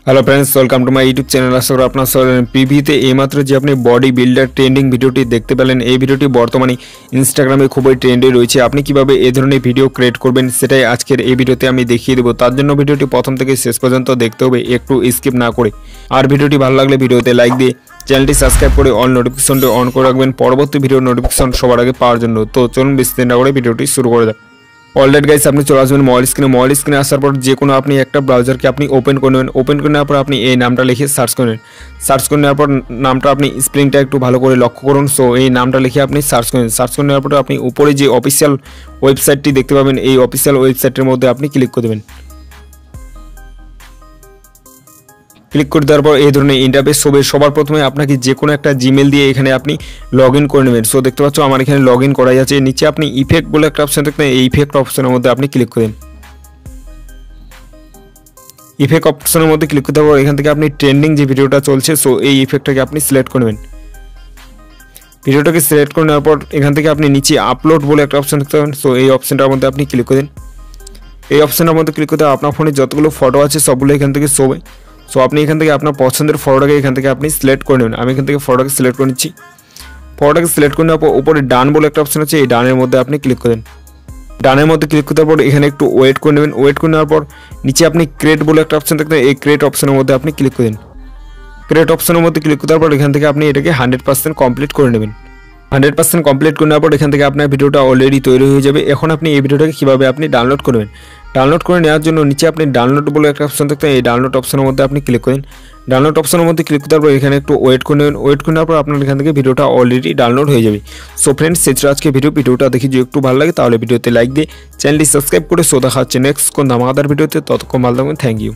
Hello friends, welcome to my YouTube channel. आशा कরি আপনারা সবাই পিভিতে এইমাত্র যে আপনি বডি বিল্ডার ট্রেন্ডিং ভিডিওটি দেখতে পেলেন, এই ভিডিওটি বর্তমানে ইনস্টাগ্রামে খুবই ট্রেন্ডে রয়েছে। আপনি কিভাবে এই ধরনের ভিডিও ক্রিয়েট করবেন সেটাই আজকের এই ভিডিওতে আমি দেখিয়ে দেব। তার জন্য ভিডিওটি প্রথম থেকে শেষ পর্যন্ত দেখতে হবে, একটু স্কিপ না করে। আর ভিডিওটি ভালো লাগলে ভিডিওতে লাইক দিয়ে চ্যানেলটি সাবস্ক্রাইব করে অল নোটিফিকেশনটি অন করে রাখবেন পরবর্তী ভিডিওর নোটিফিকেশন সবার আগে পাওয়ার জন্য। তো চলুন বেশি দেরি না করে ভিডিওটি শুরু করে দেব। অলরেড গাইস, আপনি চলে আসবেন মোবাইল স্ক্রিনে আসার পর যে কোনো আপনি একটা ব্রাউজারকে আপনি ওপেন করে নেবেন। ওপেন করে নেওয়ার পর আপনি এই নামটা লিখে সার্চ করে নেবেন। সার্চ করে নেওয়ার পর নামটা আপনি স্পেলিংটা একটু ভালো করে লক্ষ্য করুন। সো এই নামটা লিখে আপনি সার্চ করেন। সার্চ করে নেওয়ার পর আপনি উপরে যে অফিসিয়াল ওয়েবসাইটটি দেখতে পাবেন, এই অফিসিয়াল ওয়েবসাইটের মধ্যে আপনি ক্লিক করে দেবেন। ক্লিক করে দেওয়ার পর এই ধরনের ইন্টারফেস হবে। সবার প্রথমে আপনাকে যে কোনো একটা জিমেল দিয়ে এখানে আপনি লগ ইন করে নেবেন। সো দেখতে পাচ্ছ আমার এখানে লগ ইন করা যাচ্ছে। নিচে আপনি ইফেক্ট বলে একটা অপশন দেখতে, এই ইফেক্ট অপশনের মধ্যে আপনি ক্লিক করেন। ইফেক্ট অপশনের মধ্যে ক্লিক করতে পর এখান থেকে আপনি ট্রেন্ডিং যে ভিডিওটা চলছে, সো এই ইফেক্টটাকে আপনি সিলেক্ট করে নেবেন। ভিডিওটাকে সিলেক্ট করে নেওয়ার পর এখান থেকে আপনি নিচে আপলোড বলে একটা অপশন দেখতে পাবেন। সো এই অপশনটার মধ্যে আপনি ক্লিক করেন। এই অপশনের মধ্যে ক্লিক করতে আপনার ফোনে যতগুলো ফটো আছে সবগুলো এখান থেকে শো হবে। সো আপনি এখান থেকে আপনার পছন্দের ফটোটাকে এখান থেকে আপনি সিলেক্ট করে নেবেন। আমি এখান থেকে ফটোটাকে সিলেক্ট করে নিচ্ছি। ফটোটাকে সিলেক্ট করে নেওয়ার পর উপরে ডান বলে একটা অপশন আছে, এই ডানের মধ্যে আপনি ক্লিক করেন। ডানের মধ্যে ক্লিক করার পর এখানে একটু ওয়েট করে নেবেন। ওয়েট করে নেওয়ার পর নিচে আপনি ক্রিয়েট বলে একটা অপশন দেখতে, এই ক্রিয়েট অপশনের মধ্যে আপনি ক্লিক করেন। ক্রিয়েট অপশনের মধ্যে ক্লিক করার পর এখান থেকে আপনি এটাকে 100% কমপ্লিট করে নেবেন। 100% কমপ্লিট করে নেওয়ার পর এখান থেকে আপনার ভিডিওটা অলরেডি তৈরি হয়ে যাবে। এখন আপনি এই ভিডিওটাকে কীভাবে আপনি ডাউনলোড করবেন, ডাউনলোড করে নেওয়ার জন্য নিচে আপনি ডাউনলোড বলে একটা অপশন দেখতে, এই ডাউনলোড অপশনের মধ্যে আপনি ক্লিক করেন। ডাউনলোড অপশনের মধ্যে ক্লিক করার পর এখানে একটু ওয়েট করে নেবেন। ওয়েট করে নেওয়ার পর আপনার এখান থেকে ভিডিওটা অলরেডি ডাউনলোড হয়ে যাবে। সো ফ্রেন্ডস, সেটা আজকে ভিডিওটা দেখি যদি একটু ভালো লাগে তাহলে ভিডিওতে লাইক দিয়ে চ্যানেলটি সাবস্ক্রাইব করে। সো দেখা হচ্ছে নেক্সট কোন ধামাকাদার ভিডিওতে। ততক্ষণ ভালো থাকবেন। Thank you.